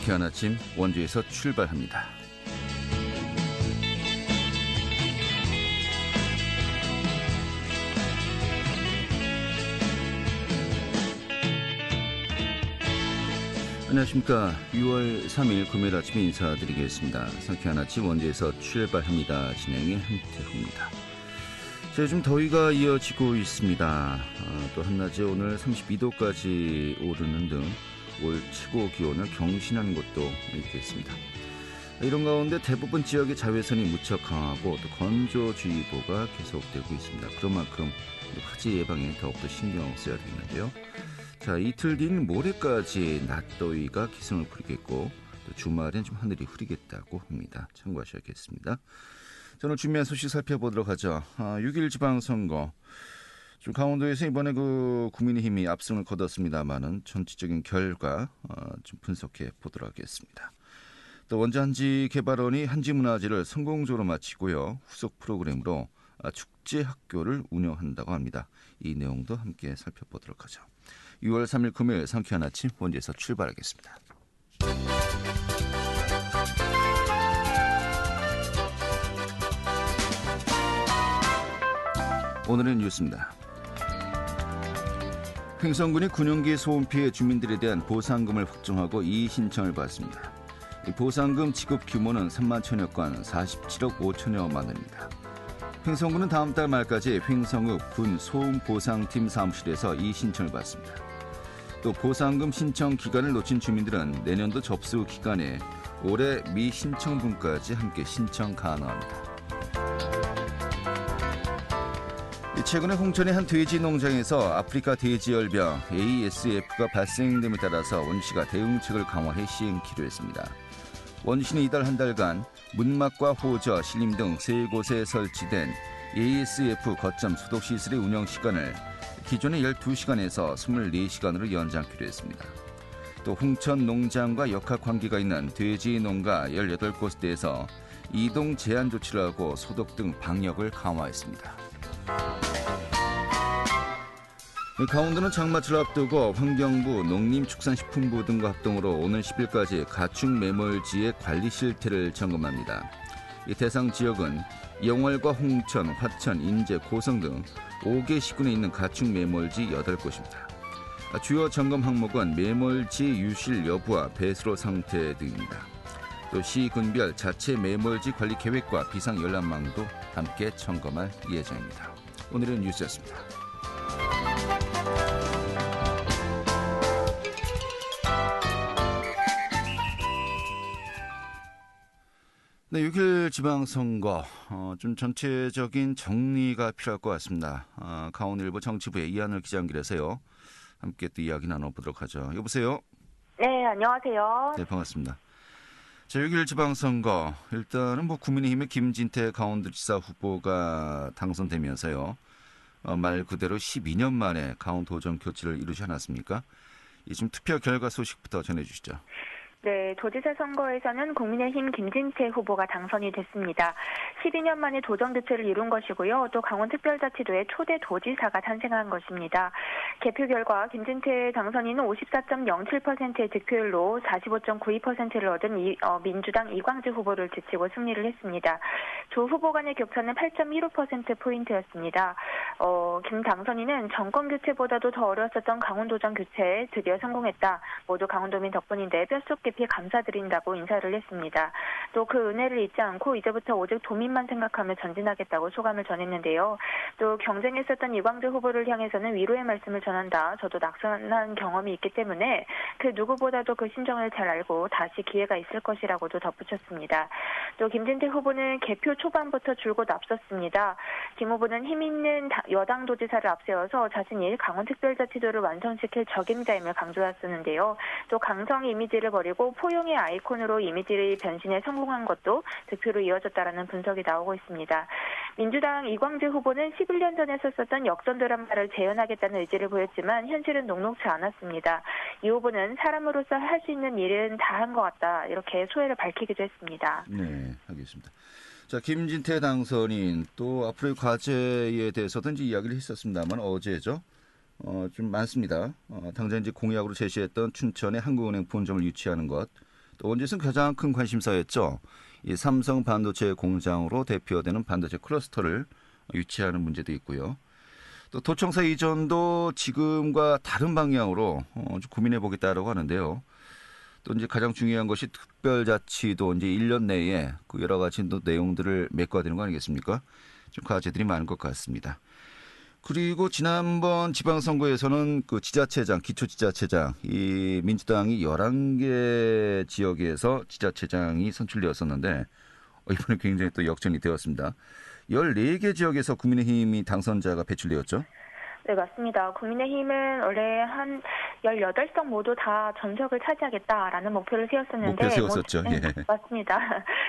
상쾌한 아침 원주에서 출발합니다. 안녕하십니까. 6월 3일 금요일 아침에 인사드리겠습니다. 상쾌한 아침 원주에서 출발합니다. 진행의 한태후입니다. 요즘 더위가 이어지고 있습니다. 또 한낮에 오늘 32도까지 오르는 등 올 최고 기온을 경신하는 곳도 있겠습니다. 이런 가운데 대부분 지역의 자외선이 무척 강하고 또 건조주의보가 계속되고 있습니다. 그런 만큼 화재 예방에 더욱더 신경 써야 되는데요. 자, 이틀 뒤인 모레까지 낮더위가 기승을 부리겠고 또 주말엔 좀 하늘이 흐리겠다고 합니다. 참고하셔야겠습니다. 저는 준비한 소식 살펴보도록 하죠. 6.1 지방선거. 좀 강원도에서 이번에 국민의힘이 압승을 거뒀습니다만은 전체적인 결과 좀 분석해 보도록 하겠습니다. 또 원자한지 개발원이 한지문화제를 성공적으로 마치고요. 후속 프로그램으로 축제학교를 운영한다고 합니다. 이 내용도 함께 살펴보도록 하죠. 6월 3일 금요일 상쾌한 아침 원주에서 출발하겠습니다. 오늘의 뉴스입니다. 횡성군이 군용기 소음 피해 주민들에 대한 보상금을 확정하고 이의 신청을 받았습니다. 이 보상금 지급 규모는 3만 천여 건 47억 5천여만 원입니다. 횡성군은 다음 달 말까지 횡성읍 군 소음보상팀 사무실에서 이의 신청을 받습니다. 또 보상금 신청 기간을 놓친 주민들은 내년도 접수 기간에 올해 미신청분까지 함께 신청 가능합니다. 최근에 홍천의 한 돼지 농장에서 아프리카 돼지열병 ASF가 발생됨에 따라서 원시가 대응책을 강화해 시행키로 했습니다. 원시는 이달 한 달간 문막과 호저, 신림 등 3곳에 설치된 ASF 거점 소독시설의 운영시간을 기존의 12시간에서 24시간으로 연장키로 했습니다. 또 홍천 농장과 역학관계가 있는 돼지 농가 18곳대에서 이동 제한 조치를 하고 소독 등 방역을 강화했습니다. 강원도는 장마철을 앞두고 환경부, 농림축산식품부 등과 합동으로 오는 10일까지 가축 매몰지의 관리 실태를 점검합니다. 이 대상 지역은 영월과 홍천, 화천, 인제, 고성 등 5개 시군에 있는 가축 매몰지 8곳입니다. 주요 점검 항목은 매몰지 유실 여부와 배수로 상태 등입니다. 또 시군별 자체 매몰지 관리 계획과 비상 연락망도 함께 점검할 예정입니다. 오늘은 뉴스였습니다. 네, 6.1 지방선거 좀 전체적인 정리가 필요할 것 같습니다. 강원일보 정치부의 이하늘 기자 연결해서요. 함께 또 이야기 나눠보도록 하죠. 여보세요? 네, 안녕하세요. 네, 반갑습니다. 자, 6.1 지방선거 일단은 국민의힘의 김진태 강원도지사 후보가 당선되면서요. 말 그대로 12년 만에 강원도정 교체를 이루지 않았습니까? 이 지금 투표 결과 소식부터 전해주시죠. 네, 도지사 선거에서는 국민의힘 김진태 후보가 당선이 됐습니다. 12년 만에 도정 교체를 이룬 것이고요. 또 강원특별자치도의 초대 도지사가 탄생한 것입니다. 개표 결과 김진태 당선인은 54.07%의 득표율로 45.92%를 얻은 민주당 이광주 후보를 제치고 승리를 했습니다. 조 후보 간의 격차는 8.15%포인트였습니다. 김 당선인은 정권 교체보다도 더 어려웠었던 강원도정 교체에 드디어 성공했다. 모두 강원도민 덕분인데 뼛속 깊이 감사드린다고 인사를 했습니다. 또 그 은혜를 잊지 않고 이제부터 오직 도민만 생각하며 전진하겠다고 소감을 전했는데요. 또 경쟁했었던 이광주 후보를 향해서는 위로의 말씀을 전한다. 저도 낙선한 경험이 있기 때문에 그 누구보다도 그 심정을 잘 알고 다시 기회가 있을 것이라고도 덧붙였습니다. 또 김진태 후보는 개표 초반부터 줄곧 앞섰습니다. 김 후보는 힘 있는 여당 도지사를 앞세워서 자신이 강원특별자치도를 완성시킬 적임자임을 강조했었는데요. 또 강성 이미지를 버리고 포용의 아이콘으로 이미지를 변신에 성공한 것도 득표로 이어졌다라는 분석이 나오고 있습니다. 민주당 이광재 후보는 11년 전에 썼었던 역전 드라마를 재현하겠다는 의지를 보였지만 현실은 녹록지 않았습니다. 이 후보는 사람으로서 할 수 있는 일은 다 한 것 같다. 이렇게 소회를 밝히기도 했습니다. 네, 알겠습니다. 자, 김진태 당선인 또 앞으로의 과제에 대해서도 이제 이야기를 했었습니다만 어제죠. 좀 많습니다. 당장 이제 공약으로 제시했던 춘천의 한국은행 본점을 유치하는 것, 또 원주에서는 가장 큰 관심사였죠. 이 삼성 반도체 공장으로 대표되는 반도체 클러스터를 유치하는 문제도 있고요. 또 도청사 이전도 지금과 다른 방향으로 좀 고민해 보겠다라고 하는데요. 또 이제 가장 중요한 것이 특별자치도 이제 1년 내에 그 여러 가지 또 내용들을 메꿔야 되는 거 아니겠습니까? 좀 과제들이 많은 것 같습니다. 그리고 지난번 지방선거에서는 그 지자체장, 기초지자체장, 이 민주당이 11개 지역에서 지자체장이 선출되었었는데 이번에 굉장히 또 역전이 되었습니다. 14개 지역에서 국민의힘이 당선자가 배출되었죠. 네, 맞습니다. 국민의힘은 원래 한 18석 모두 다 전석을 차지하겠다라는 목표를 세웠었는데. 목표 세웠었죠. 네, 예. 맞습니다.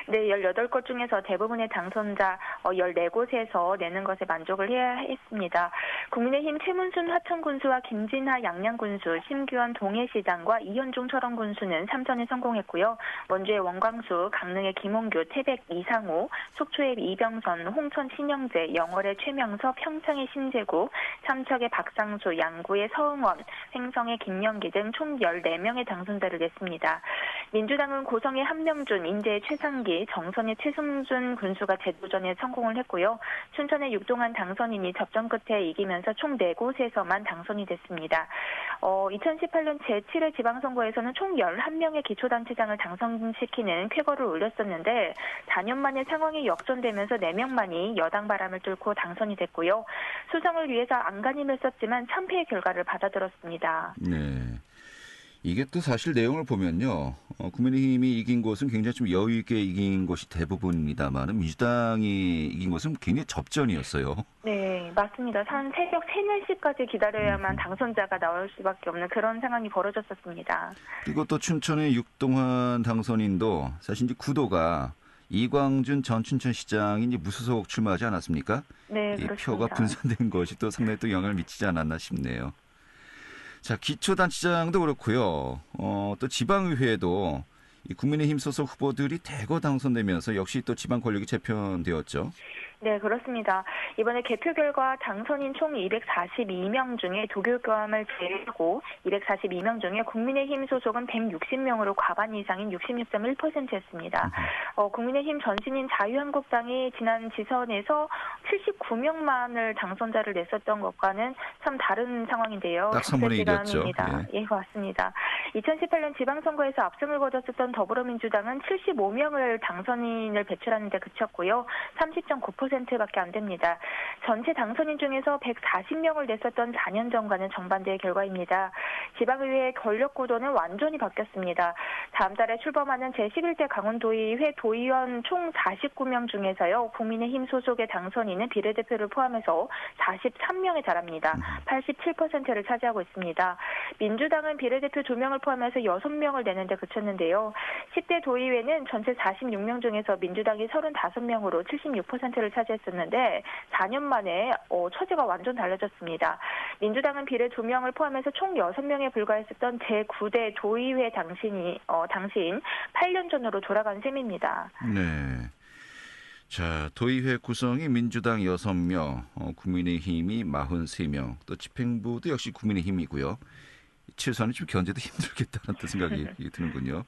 네, 18곳 중에서 대부분의 당선자 14곳에서 내는 것에 만족을 해야 했습니다. 국민의힘 최문순 화천군수와 김진하 양양군수, 심규현 동해시장과 이현중 철원군수는 3선에 성공했고요. 원주의 원광수, 강릉의 김홍규, 태백 이상호, 속초의 이병선, 홍천 신영재, 영월의 최명서, 평창의 신재구, 삼척의 박상수, 양구의 서응원, 횡성의 김영기 등 총 14명의 당선자를 냈습니다. 민주당은 고성의 한명준, 인제의 최상기, 정선의 최승준 군수가 재도전에 성공을 했고요. 춘천의 육동한 당선인이 접전 끝에 이기면서 총 4곳에서만 당선이 됐습니다. 2018년 제7회 지방선거에서는 총 11명의 기초단체장을 당선시키는 쾌거를 올렸었는데 4년 만에 상황이 역전되면서 4명만이 여당 바람을 뚫고 당선이 됐고요. 수성을 위해서 안간힘을 썼지만 참패의 결과를 받아들었습니다. 네. 이게 또 사실 내용을 보면요. 국민의힘이 이긴 곳은 굉장히 좀 여유 있게 이긴 곳이 대부분입니다만 민주당이 이긴 곳은 굉장히 접전이었어요. 네, 맞습니다. 한 새벽 3, 4시까지 기다려야만 당선자가 나올 수밖에 없는 그런 상황이 벌어졌었습니다. 그리고 또 춘천의 육동환 당선인도 사실 이제 구도가 이광준 전 춘천시장이 이제 무소속 출마하지 않았습니까? 네, 이 그렇습니다. 표가 분산된 것이 또 상당히 또 영향을 미치지 않았나 싶네요. 자, 기초단체장도 그렇고요. 또 지방의회도 이 국민의힘 소속 후보들이 대거 당선되면서 역시 또 지방 권력이 재편되었죠. 네, 그렇습니다. 이번에 개표 결과 당선인 총 242명 중에 도교감을 제외하고 242명 중에 국민의힘 소속은 160명으로 과반 이상인 66.1%였습니다. 국민의힘 전신인 자유한국당이 지난 지선에서 79명만을 당선자를 냈었던 것과는 참 다른 상황인데요. 딱 3분의 1이었죠. 예, 맞습니다. 2018년 지방선거에서 압승을 거뒀었던 더불어민주당은 75명을 당선인을 배출하는 데 그쳤고요. 30.9%밖에 안 됩니다. 전체 당선인 중에서 140명을 냈었던 4년 전과는 정반대의 결과입니다. 지방의회의 권력 구도는 완전히 바뀌었습니다. 다음 달에 출범하는 제11대 강원도의회 도의원 총 49명 중에서요. 국민의힘 소속의 당선인은 비례대표를 포함해서 43명에 달합니다. 87%를 차지하고 있습니다. 민주당은 비례대표 2명을 포함해서 6명을 내는데 그쳤는데요. 10대 도의회는 전체 46명 중에서 민주당이 35명으로 76%를 차지했었는데 4년 만에 처지가 완전 달라졌습니다. 민주당은 비례 2명을 포함해서 총 6명에 불과했었던 제9대 도의회 당시인 8년 전으로 돌아간 셈입니다. 네. 자, 도의회 구성이 민주당 6명, 국민의힘이 43명, 또 집행부도 역시 국민의힘이고요. 최소한은 좀 견제도 힘들겠다는 또 생각이 드는군요.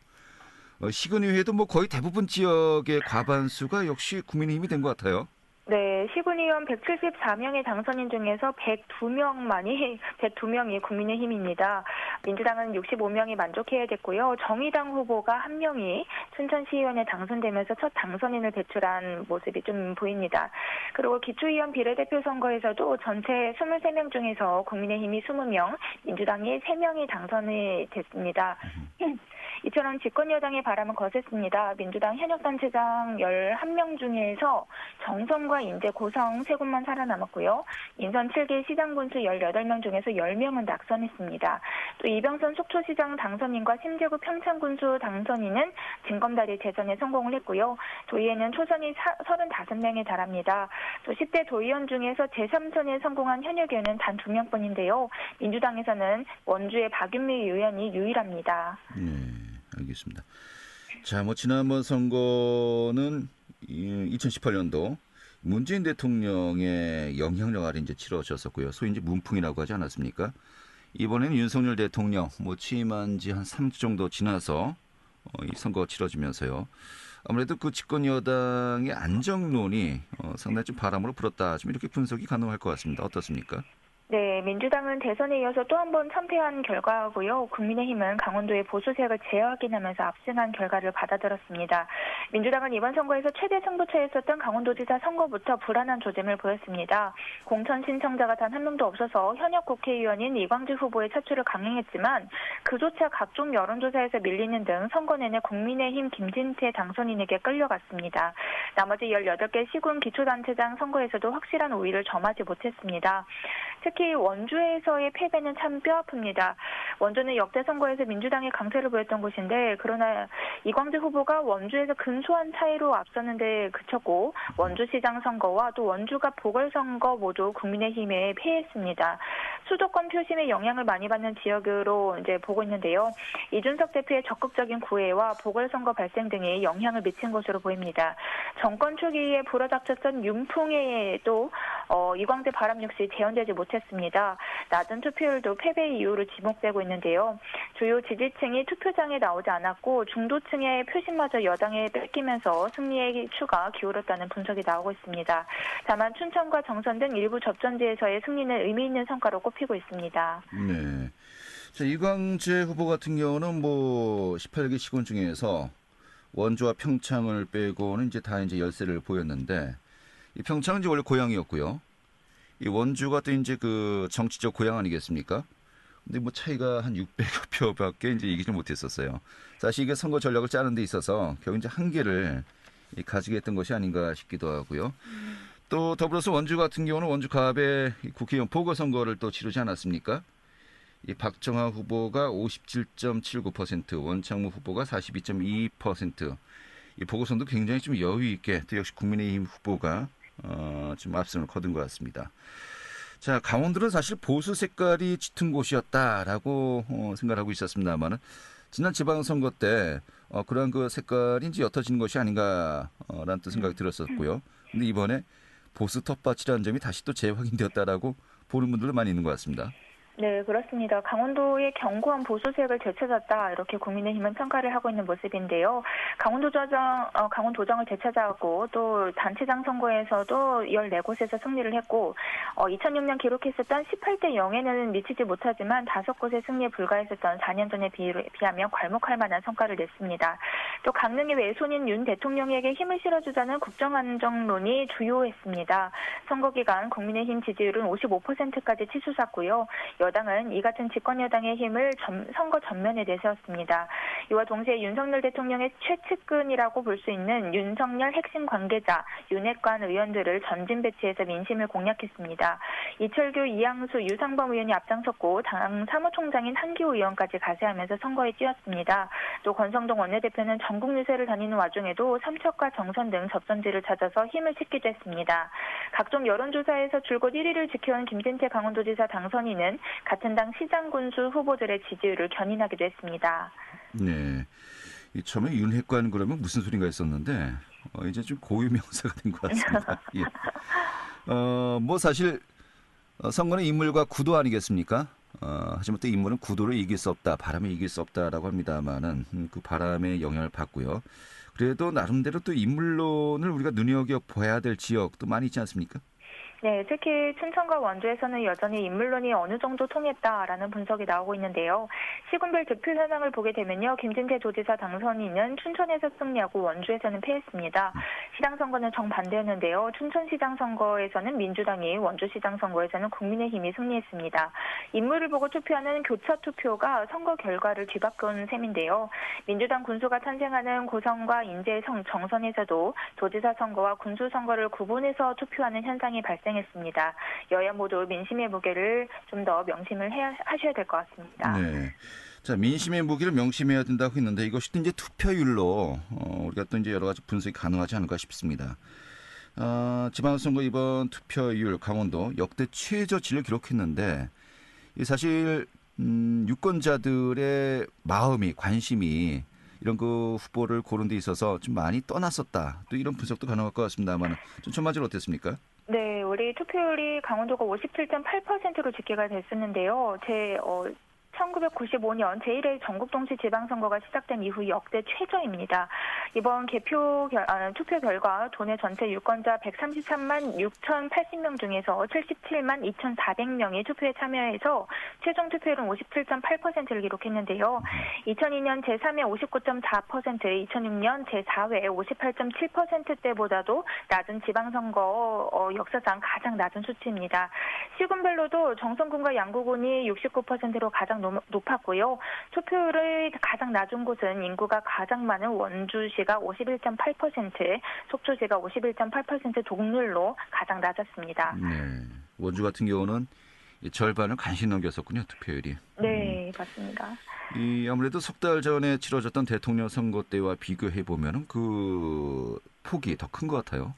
시군의회도 뭐 거의 대부분 지역의 과반수가 역시 국민의힘이 된 것 같아요. 네, 시군의원 174명의 당선인 중에서 102명이 국민의힘입니다. 민주당은 65명이 만족해야 됐고요. 정의당 후보가 1명이 춘천시의원에 당선되면서 첫 당선인을 배출한 모습이 좀 보입니다. 그리고 기초의원 비례대표 선거에서도 전체 23명 중에서 국민의힘이 20명, 민주당이 3명이 당선이 됐습니다. 이처럼 집권여당의 바람은 거셌습니다. 민주당 현역단체장 11명 중에서 정선과 인제, 고성 세 곳만 살아남았고요. 인선 7개 시장군수 18명 중에서 10명은 낙선했습니다. 또 이병선 속초시장 당선인과 심재구 평창군수 당선인은 진검다리 대전에 성공을 했고요. 도의회는 초선이 35명에 달합니다. 또 10대 도의원 중에서 제3선에 성공한 현역의원은 단 2명뿐인데요. 민주당에서는 원주의 박윤미 의원이 유일합니다. 네, 알겠습니다. 자, 뭐 지난번 선거는 2018년도 문재인 대통령의 영향력 아래 이제 치러졌었고요. 소위 이제 문풍이라고 하지 않았습니까? 이번에는 윤석열 대통령 취임한 지 한 3주 정도 지나서 이 선거가 치러지면서요. 아무래도 그 집권 여당의 안정론이 상당히 좀 바람으로 불었다. 좀 이렇게 분석이 가능할 것 같습니다. 어떻습니까? 네, 민주당은 대선에 이어서 또 한 번 참패한 결과고요. 국민의힘은 강원도의 보수색을 재확인하면서 압승한 결과를 받아들였습니다. 민주당은 이번 선거에서 최대 승부처였었던 강원도지사 선거부터 불안한 조짐을 보였습니다. 공천 신청자가 단 한 명도 없어서 현역 국회의원인 이광주 후보의 차출을 강행했지만 그조차 각종 여론조사에서 밀리는 등 선거 내내 국민의힘 김진태 당선인에게 끌려갔습니다. 나머지 18개 시군 기초단체장 선거에서도 확실한 우위를 점하지 못했습니다. 특히 원주에서의 패배는 참 뼈아픕니다. 원주는 역대 선거에서 민주당이 강세를 보였던 곳인데 그러나 이광재 후보가 원주에서 근소한 차이로 앞섰는데 그쳤고 원주시장 선거와 또 원주가 보궐선거 모두 국민의힘에 패했습니다. 수도권 표심에 영향을 많이 받는 지역으로 이제 보고 있는데요. 이준석 대표의 적극적인 구애와 보궐선거 발생 등에 영향을 미친 것으로 보입니다. 정권 초기에 불어닥쳤던 윤풍에도 이광재 바람 역시 재현되지 못했습니다. 낮은 투표율도 패배 이유로 지목되고 있는데요. 주요 지지층이 투표장에 나오지 않았고 중도층의 표심마저 여당에 뺏기면서 승리의 추가 기울었다는 분석이 나오고 있습니다. 다만 춘천과 정선 등 일부 접전지에서의 승리는 의미 있는 성과로 꼽히고 있습니다. 네. 자, 이광재 후보 같은 경우는 18개 시군 중에서 원주와 평창을 빼고는 이제 다 열세를 보였는데 이 평창은 이제 원래 고향이었고요. 이 원주가 또 이제 그 정치적 고향 아니겠습니까? 근데 차이가 한 600여 표밖에 이제 이기지 못했었어요. 사실 이게 선거 전략을 짜는 데 있어서 결국 이제 한계를 가지게 했던 것이 아닌가 싶기도 하고요. 또 더불어서 원주 같은 경우는 원주 갑의 국회의원 보궐선거를 또 치르지 않았습니까? 이 박정하 후보가 57.79%, 원창무 후보가 42.2%. 이 보궐선도 굉장히 좀 여유 있게 또 역시 국민의힘 후보가 좀 압승을 거둔 것 같습니다. 자, 강원도는 사실 보수 색깔이 짙은 곳이었다라고 생각하고 있었습니다만은 지난 지방선거 때 그러한 그 색깔이 이제 옅어지는 것이 아닌가라는 또 생각이 들었었고요. 근데 이번에 보수 텃밭이라는 점이 다시 또 재확인되었다라고 보는 분들도 많이 있는 것 같습니다. 네, 그렇습니다. 강원도의 견고한 보수색을 되찾았다 이렇게 국민의힘은 평가를 하고 있는 모습인데요. 강원도정을 되찾아왔고 또 단체장 선거에서도 14곳에서 승리를 했고 2006년 기록했었던 18대 0에는 미치지 못하지만 5곳의 승리에 불과했었던 4년 전에 비하면 괄목할 만한 성과를 냈습니다. 또 강릉의 외손인 윤 대통령에게 힘을 실어주자는 국정안정론이 주요했습니다. 선거 기간 국민의힘 지지율은 55%까지 치솟았고요. 여당은 이 같은 집권 여당의 힘을 선거 전면에 내세웠습니다. 이와 동시에 윤석열 대통령의 최측근이라고 볼 수 있는 윤석열 핵심 관계자, 윤핵관 의원들을 전진 배치해서 민심을 공략했습니다. 이철규, 이양수, 유상범 의원이 앞장섰고 당 사무총장인 한기호 의원까지 가세하면서 선거에 뛰었습니다. 또 권성동 원내대표는 전국 유세를 다니는 와중에도 삼척과 정선 등 접전지를 찾아서 힘을 싣기도 했습니다. 각종 여론조사에서 줄곧 1위를 지켜온 김진태 강원도지사 당선인은 같은 당 시장 군수 후보들의 지지율을 견인하기도 했습니다. 네, 처음에 윤핵관 그러면 무슨 소린가 했었는데 이제 좀 고유 명사가 된 것 같습니다. 예. 사실 선거는 인물과 구도 아니겠습니까? 하지만 또 인물은 구도를 이길 수 없다, 바람을 이길 수 없다라고 합니다만은 그 바람의 영향을 받고요. 그래도 나름대로 또 인물론을 우리가 눈여겨봐야 될 지역도 많이 있지 않습니까? 네, 특히 춘천과 원주에서는 여전히 인물론이 어느 정도 통했다라는 분석이 나오고 있는데요. 시군별 득표 현황을 보게 되면요. 김진태 도지사 당선인은 춘천에서 승리하고 원주에서는 패했습니다. 시장 선거는 정반대였는데요. 춘천시장 선거에서는 민주당이, 원주시장 선거에서는 국민의힘이 승리했습니다. 인물을 보고 투표하는 교차 투표가 선거 결과를 뒤바꾼 셈인데요. 민주당 군수가 탄생하는 고성과 인제 정선에서도 도지사 선거와 군수 선거를 구분해서 투표하는 현상이 발생했습니다. 여야 모두 민심의 무게를 좀 더 명심을 하셔야 될 것 같습니다. 네. 자, 민심의 무게를 명심해야 된다고 했는데 이것이 또 이제 투표율로 우리가 또 이제 여러 가지 분석이 가능하지 않을까 싶습니다. 지방선거 이번 투표율 강원도 역대 최저치를 기록했는데 사실 유권자들의 마음이 관심이 이런 그 후보를 고른 데 있어서 좀 많이 떠났었다. 또 이런 분석도 가능할 것 같습니다만 좀 전반적으로 어땠습니까? 네, 우리 투표율이 강원도가 57.8%로 집계가 됐었는데요. 1995년 제1회 전국동시 지방선거가 시작된 이후 역대 최저입니다. 이번 투표 결과 도내 전체 유권자 133만 6,080명 중에서 77만 2,400명이 투표에 참여해서 최종 투표율은 57.8%를 기록했는데요. 2002년 제3회 59.4%, 2006년 제4회 58.7%대보다도 낮은 지방선거 역사상 가장 낮은 수치입니다. 시군별로도 정선군과 양구군이 69%로 가장 높았고요. 투표율이 가장 낮은 곳은 인구가 가장 많은 원주시가 51.8%, 속초시가 51.8% 동률로 가장 낮았습니다. 네, 원주 같은 경우는 절반을 간신히 넘겼었군요, 투표율이. 네, 맞습니다. 아무래도 석 달 전에 치러졌던 대통령 선거 때와 비교해 보면 그 폭이 더 큰 것 같아요.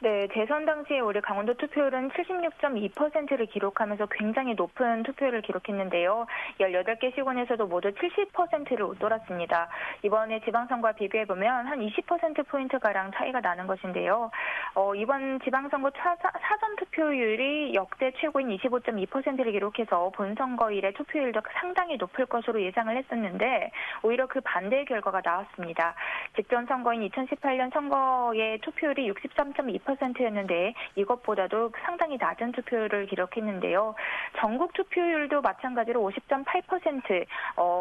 네, 대선 당시에 우리 강원도 투표율은 76.2%를 기록하면서 굉장히 높은 투표율을 기록했는데요. 18개 시군에서도 모두 70%를 웃돌았습니다. 이번에 지방선거와 비교해보면 한 20%포인트가량 차이가 나는 것인데요. 이번 지방선거 사전 투표율이 역대 최고인 25.2%를 기록해서 본선거일의 투표율도 상당히 높을 것으로 예상을 했었는데 오히려 그 반대의 결과가 나왔습니다. 직전 선거인 2018년 선거의 투표율이 63.2%였는데 이것보다도 상당히 낮은 투표율을 기록했는데요. 전국 투표율도 마찬가지로 50.8%,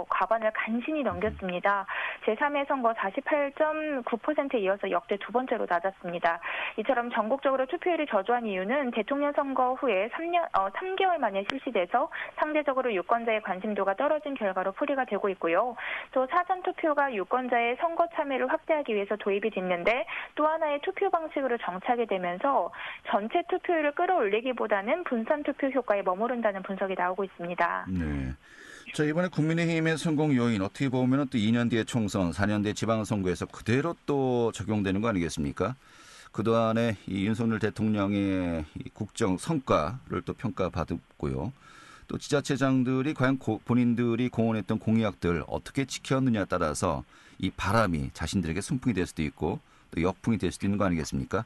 과반을 간신히 넘겼습니다. 제3회 선거 48.9%에 이어서 역대 두 번째로 낮았습니다. 이처럼 전국적으로 투표율이 저조한 이유는 대통령 선거 후에 3개월 만에 실시돼서 상대적으로 유권자의 관심도가 떨어진 결과로 풀이가 되고 있고요. 또 사전 투표가 유권자의 선거 참여를 확대하기 위해서 도입이 됐는데 또 하나의 투표 방식으로 정착이 되면서 전체 투표율을 끌어올리기보다는 분산 투표 효과에 머무른다는 분석이 나오고 있습니다. 네. 자, 이번에 국민의힘의 성공 요인 어떻게 보면 또 2년 뒤에 총선, 4년 뒤에 지방선거에서 그대로 또 적용되는 거 아니겠습니까? 그동안에 이 윤석열 대통령의 국정 성과를 또 평가받았고요. 또 지자체장들이 과연 본인들이 공언했던 공약들 어떻게 지켰느냐에 따라서 이 바람이 자신들에게 순풍이 될 수도 있고 또 역풍이 될 수도 있는 거 아니겠습니까?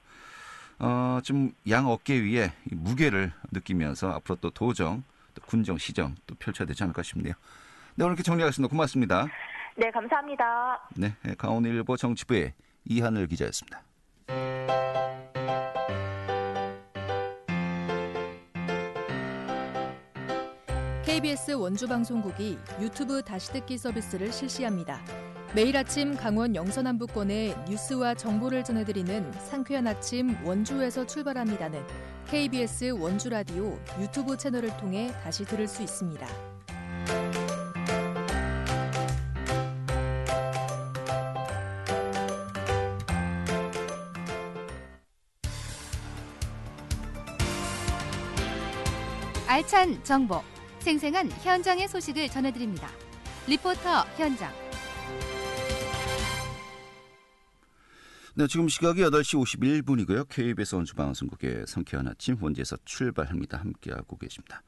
좀 양 어깨 위에 무게를 느끼면서 앞으로 또 도정, 또 군정, 시정 또 펼쳐야 되지 않을까 싶네요. 네, 오늘 이렇게 정리하겠습니다. 고맙습니다. 네, 감사합니다. 네, 강원일보 정치부의 이하늘 기자였습니다. KBS 원주방송국이 유튜브 다시 듣기 서비스를 실시합니다. 매일 아침 강원 영서남부권의 뉴스와 정보를 전해드리는 상쾌한 아침 원주에서 출발합니다는 KBS 원주라디오 유튜브 채널을 통해 다시 들을 수 있습니다. 알찬 정보, 생생한 현장의 소식을 전해드립니다. 리포터 현장. 네, 지금 시각이 8시 51분이고요. KBS 원주방송국의 상쾌한 아침 원주에서 출발합니다. 함께하고 계십니다.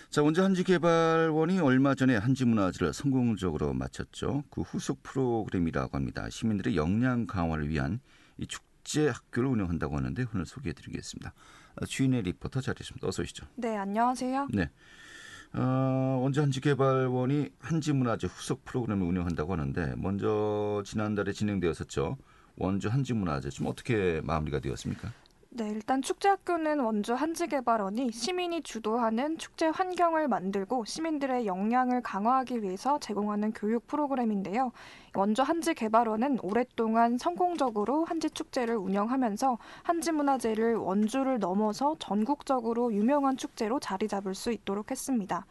자, 원주 한지개발원이 얼마 전에 한지문화제를 성공적으로 마쳤죠. 그 후속 프로그램이라고 합니다. 시민들의 역량 강화를 위한 이 축제 학교를 운영한다고 하는데 오늘 소개해드리겠습니다. 주인의 리포터 자리했습니다. 어서 오시죠. 네, 안녕하세요. 네. 원주 한지개발원이 한지문화제 후속 프로그램을 운영한다고 하는데 먼저 지난달에 진행되었었죠. 원주 한지문화제 좀 어떻게 마무리가 되었습니까? 네, 일단 축제학교는 원주 한지개발원이 시민이 주도하는 축제 환경을 만들고 시민들의 역량을 강화하기 위해서 제공하는 교육 프로그램인데요. 원주 한지개발원은 오랫동안 성공적으로 한지축제를 운영하면서 한지문화제를 원주를 넘어서 전국적으로 유명한 축제로 자리 잡을 수 있도록 했습니다.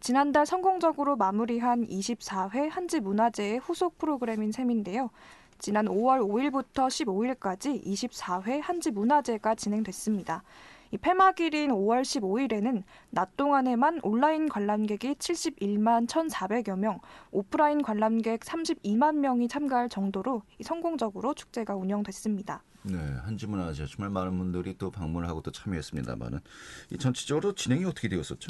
지난달 성공적으로 마무리한 24회 한지문화제의 후속 프로그램인 셈인데요. 지난 5월 5일부터 15일까지 24회 한지문화제가 진행됐습니다. 이 폐막일인 5월 15일에는 낮 동안에만 온라인 관람객이 71만 1,400여 명, 오프라인 관람객 32만 명이 참가할 정도로 성공적으로 축제가 운영됐습니다. 네, 한지문화제 정말 많은 분들이 또 방문을 하고 또 참여했습니다만은 이 전체적으로 진행이 어떻게 되었었죠?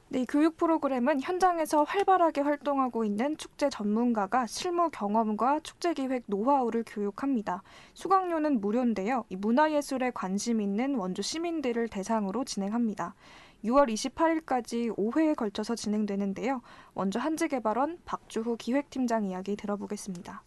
네, 이 교육 프로그램은 현장에서 활발하게 활동하고 있는 축제 전문가가 실무 경험과 축제 기획 노하우를 교육합니다. 수강료는 무료인데요. 이 문화예술에 관심 있는 원주 시민들을 대상으로 진행합니다. 6월 28일까지 5회에 걸쳐서 진행되는데요. 먼저 한지개발원 박주후 기획팀장 이야기 들어보겠습니다.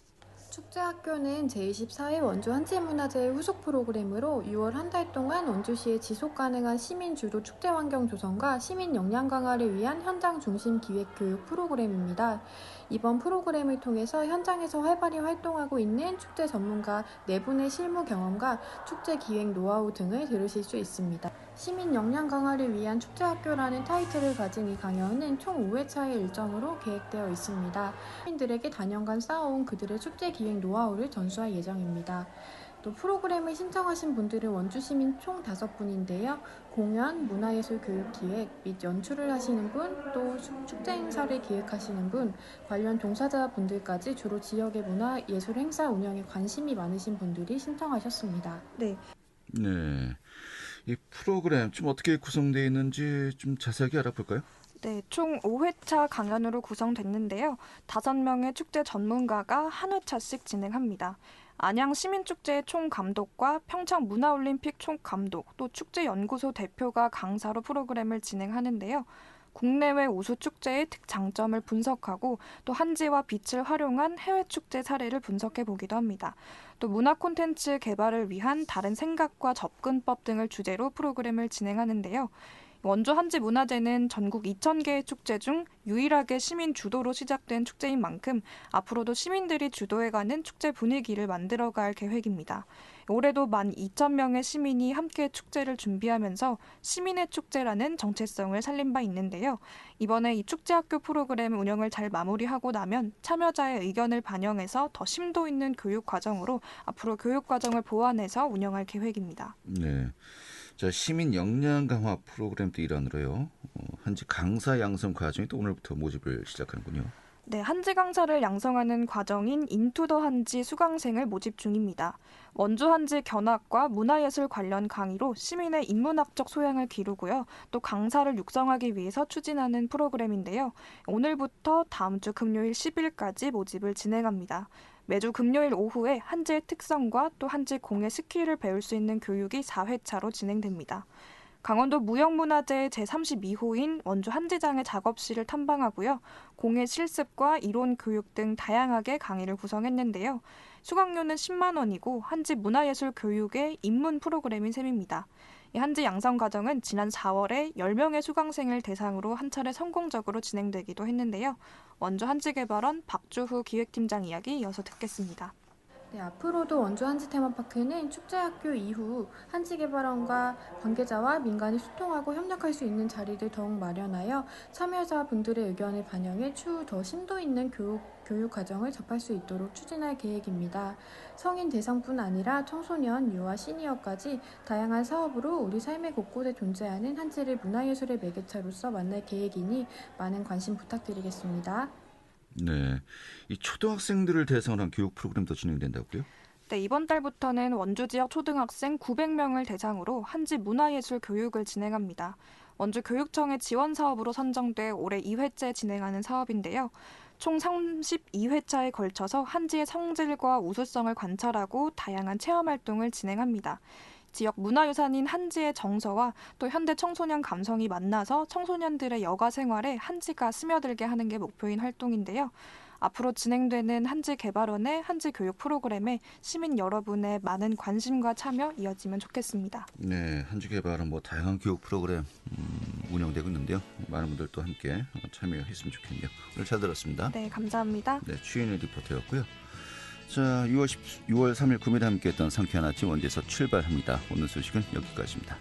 축제학교는 제24회 원주 한지문화제의 후속 프로그램으로 6월 한 달 동안 원주시의 지속가능한 시민 주도 축제 환경 조성과 시민 역량 강화를 위한 현장 중심 기획 교육 프로그램입니다. 이번 프로그램을 통해서 현장에서 활발히 활동하고 있는 축제 전문가 4분의 실무 경험과 축제 기획 노하우 등을 들으실 수 있습니다. 시민 역량 강화를 위한 축제학교라는 타이틀을 가진 이 강연은 총 5회차의 일정으로 계획되어 있습니다. 시민들에게 단연간 쌓아온 그들의 축제 기획 노하우를 전수할 예정입니다. 또 프로그램을 신청하신 분들은 원주시민 총 5분인데요. 공연, 문화예술 교육 기획 및 연출을 하시는 분, 또 축제 행사를 기획하시는 분, 관련 종사자분들까지 주로 지역의 문화, 예술 행사 운영에 관심이 많으신 분들이 신청하셨습니다. 네. 이 프로그램 좀 어떻게 구성되어 있는지 좀 자세하게 알아볼까요? 네, 총 5회차 강연으로 구성됐는데요. 5명의 축제 전문가가 한 회차씩 진행합니다. 안양 시민축제의 총감독과 평창 문화올림픽 총감독, 또 축제연구소 대표가 강사로 프로그램을 진행하는데요. 국내외 우수 축제의 특장점을 분석하고 또 한지와 빛을 활용한 해외 축제 사례를 분석해 보기도 합니다. 또 문화 콘텐츠 개발을 위한 다른 생각과 접근법 등을 주제로 프로그램을 진행하는데요. 원주 한지문화제는 전국 2,000개의 축제 중 유일하게 시민 주도로 시작된 축제인 만큼 앞으로도 시민들이 주도해가는 축제 분위기를 만들어갈 계획입니다. 올해도 12,000명의 시민이 함께 축제를 준비하면서 시민의 축제라는 정체성을 살린 바 있는데요. 이번에 이 축제학교 프로그램 운영을 잘 마무리하고 나면 참여자의 의견을 반영해서 더 심도 있는 교육 과정으로 앞으로 교육 과정을 보완해서 운영할 계획입니다. 네. 자, 시민 역량 강화 프로그램도 일환으로요. 한지 강사 양성 과정이 또 오늘부터 모집을 시작하는군요. 네, 한지 강사를 양성하는 과정인 인투 더 한지 수강생을 모집 중입니다. 원주 한지 견학과 문화예술 관련 강의로 시민의 인문학적 소양을 기르고요. 또 강사를 육성하기 위해서 추진하는 프로그램인데요. 오늘부터 다음 주 금요일 10일까지 모집을 진행합니다. 매주 금요일 오후에 한지의 특성과 또 한지 공예 스킬을 배울 수 있는 교육이 4회차로 진행됩니다. 강원도 무형문화재 제32호인 원주 한지장의 작업실을 탐방하고요. 공예 실습과 이론 교육 등 다양하게 강의를 구성했는데요. 수강료는 10만 원이고 한지 문화예술 교육의 입문 프로그램인 셈입니다. 이 한지 양성 과정은 지난 4월에 10명의 수강생을 대상으로 한 차례 성공적으로 진행되기도 했는데요. 원주 한지개발원 박주후 기획팀장 이야기 이어서 듣겠습니다. 네, 앞으로도 원주 한지 테마파크는 축제학교 이후 한지개발원과 관계자와 민간이 소통하고 협력할 수 있는 자리를 더욱 마련하여 참여자분들의 의견을 반영해 추후 더 심도 있는 교육 과정을 접할 수 있도록 추진할 계획입니다. 성인 대상뿐 아니라 청소년, 유아, 시니어까지 다양한 사업으로 우리 삶의 곳곳에 존재하는 한지를 문화예술의 매개체로서 만날 계획이니 많은 관심 부탁드리겠습니다. 네, 이 초등학생들을 대상으로 한 교육 프로그램도 진행된다고요? 네, 이번 달부터는 원주 지역 초등학생 900명을 대상으로 한지 문화예술 교육을 진행합니다. 원주 교육청의 지원 사업으로 선정돼 올해 2회째 진행하는 사업인데요. 총 32회차에 걸쳐서 한지의 성질과 우수성을 관찰하고 다양한 체험 활동을 진행합니다. 지역 문화유산인 한지의 정서와 또 현대 청소년 감성이 만나서 청소년들의 여가 생활에 한지가 스며들게 하는 게 목표인 활동인데요. 앞으로 진행되는 한지개발원의 한지교육 프로그램에 시민 여러분의 많은 관심과 참여 이어지면 좋겠습니다. 네, 한지개발은 다양한 교육 프로그램 운영되고 있는데요. 많은 분들도 함께 참여했으면 좋겠네요. 오늘 잘 들었습니다. 네, 감사합니다. 네, 추인의 리포터였고요. 자, 6월 3일 금요일에 함께했던 상쾌한 아침 원주에서 출발합니다. 오늘 소식은 여기까지입니다.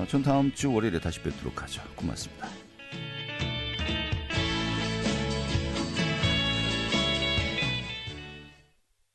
전 다음 주 월요일에 다시 뵙도록 하죠. 고맙습니다.